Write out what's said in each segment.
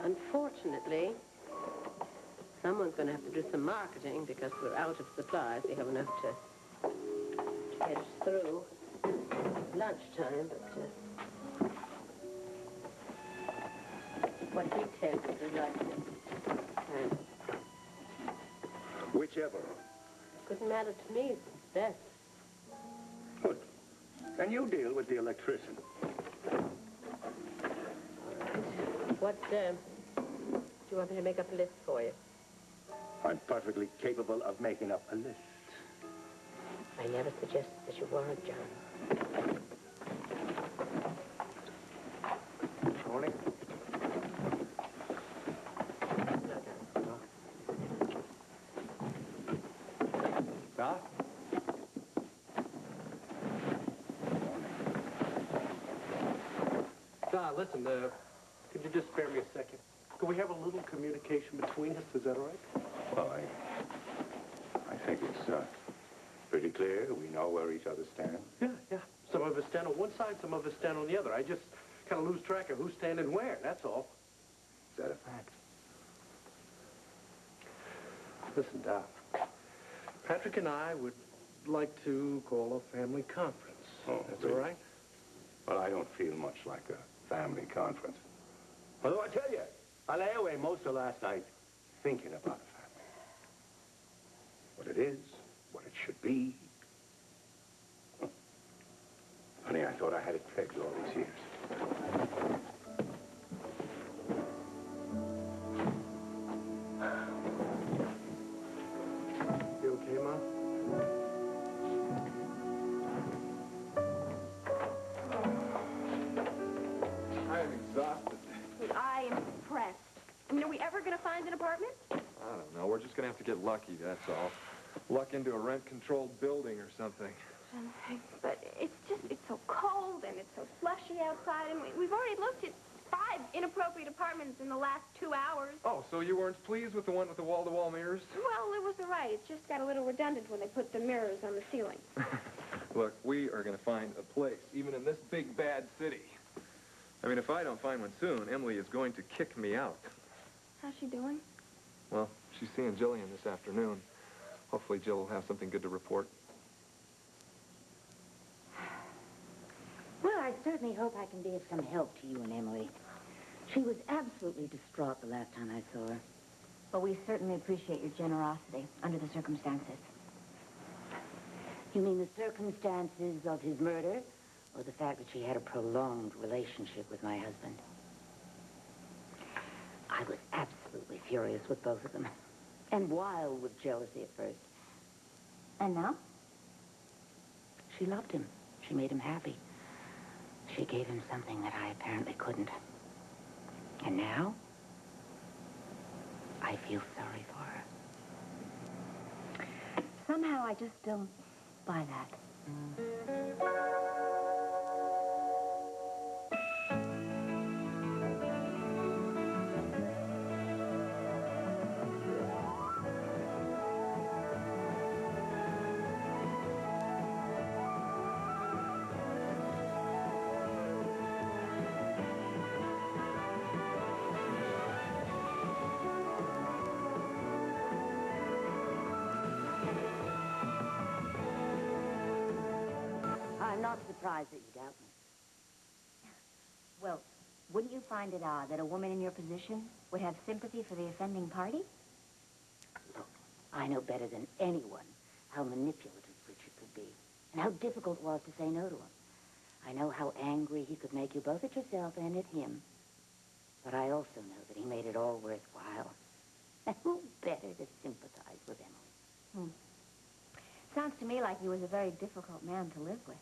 Unfortunately, someone's going to have to do some marketing because we're out of supplies. We have enough to get us through lunchtime, but what he tells us is like and whichever. couldn't matter to me. Best. Good. Can you deal with the electrician? What, do you want me to make up a list for you? I'm perfectly capable of making up a list. I never suggested that you weren't, John. Morning. Doc? Doc, listen, could you just spare me a second? Could we have a little communication between us? Is that all right? Well, I think it's pretty clear. We know where each other stand. Yeah. Some of us stand on one side, some of us stand on the other. I just kind of lose track of who's standing where, that's all. Is that a fact? Listen, Doc. Patrick and I would like to call a family conference. Oh, that's really? all right? Well, I don't feel much like a family conference. Although I tell you, I lay away most of last night thinking about a family. What it is, what it should be. Honey, I thought I had it pegged all these years. You okay, Mom? I am exhausted. I am impressed. I mean, are we ever going to find an apartment? I don't know. We're just going to have to get lucky, that's all. Luck into a rent-controlled building or something. But it's so cold and it's so slushy outside, and we've already looked at 5 inappropriate apartments in the last 2 hours. Oh, so you weren't pleased with the one with the wall-to-wall mirrors? Well, it was all right. It just got a little redundant when they put the mirrors on the ceiling. Look, we are going to find a place, even in this big, bad city. I mean, if I don't find one soon, Emily is going to kick me out. How's she doing? Well, she's seeing Jillian this afternoon. Hopefully Jill will have something good to report. Well, I certainly hope I can be of some help to you and Emily. She was absolutely distraught the last time I saw her. Well, we certainly appreciate your generosity under the circumstances. You mean the circumstances of his murder, or the fact that she had a prolonged relationship with my husband? I was absolutely furious with both of them, and wild with jealousy at first. And now? She loved him. She made him happy. She gave him something that I apparently couldn't. And now, I feel sorry for her. Somehow I just don't buy that. I'm not surprised that you doubt me. Well, wouldn't you find it odd that a woman in your position would have sympathy for the offending party? Look, I know better than anyone how manipulative Richard could be, and how difficult it was to say no to him. I know how angry he could make you both at yourself and at him. But I also know that he made it all worthwhile. And who better to sympathize with Emily? Sounds to me like he was a very difficult man to live with.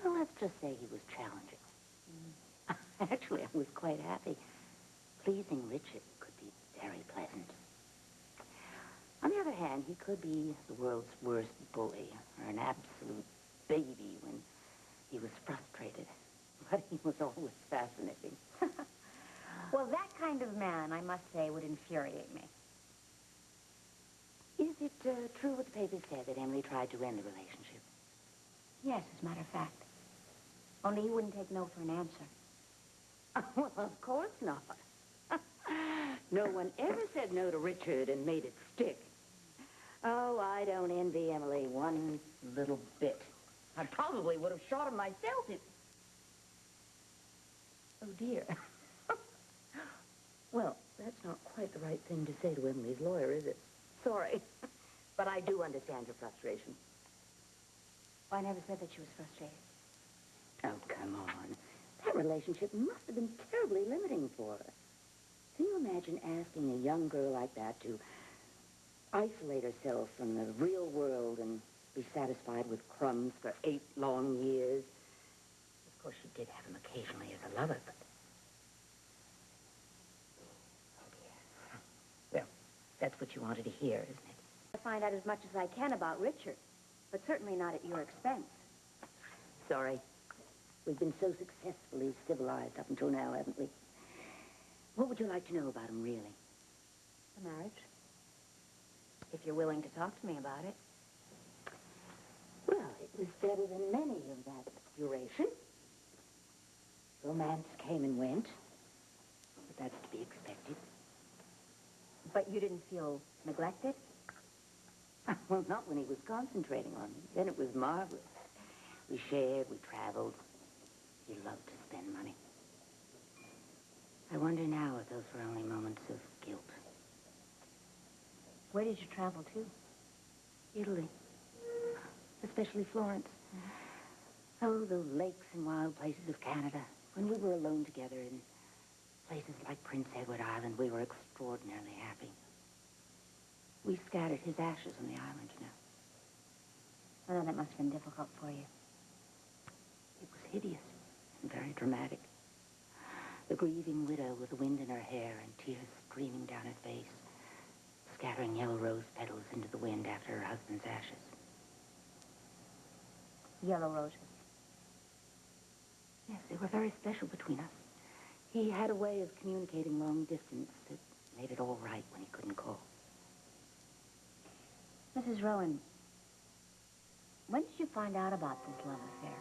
Well, let's just say he was challenging. Actually, I was quite happy. Pleasing Richard could be very pleasant. On the other hand, he could be the world's worst bully, or an absolute baby when he was frustrated. But he was always fascinating. Well, that kind of man, I must say, would infuriate me. Is it true what the papers said, that Emily tried to end the relationship? Yes, as a matter of fact. Only he wouldn't take no for an answer. Well, of course not. No one ever said no to Richard and made it stick. Oh, I don't envy Emily one little bit. I probably would have shot him myself if... Oh, dear. Well, that's not quite the right thing to say to Emily's lawyer, is it? Sorry. But I do understand your frustration. I never said that she was frustrated. Oh, come on. That relationship must have been terribly limiting for her. Can you imagine asking a young girl like that to isolate herself from the real world and be satisfied with crumbs for 8 long years? Of course, she did have him occasionally as a lover, but... Oh, dear. Well, that's what you wanted to hear, isn't it? I find out as much as I can about Richard, but certainly not at your expense. Sorry. We've been so successfully civilized up until now, haven't we? What would you like to know about him, really? The marriage. If you're willing to talk to me about it. Well, it was better than many of that duration. Romance came and went, but that's to be expected. But you didn't feel neglected? Well, not when he was concentrating on me. Then it was marvelous. We shared, we traveled. He loved to spend money. I wonder now if those were only moments of guilt. Where did you travel to? Italy. Especially Florence. Oh, the lakes and wild places of Canada. When we were alone together in places like Prince Edward Island, we were extraordinarily happy. We scattered his ashes on the island, you know. I know that must have been difficult for you. It was hideous and very dramatic. The grieving widow with the wind in her hair and tears streaming down her face, scattering yellow rose petals into the wind after her husband's ashes. Yellow roses. Yes, they were very special between us. He had a way of communicating long distance that made it all right when he couldn't call. Mrs. Rowan, when did you find out about this love affair?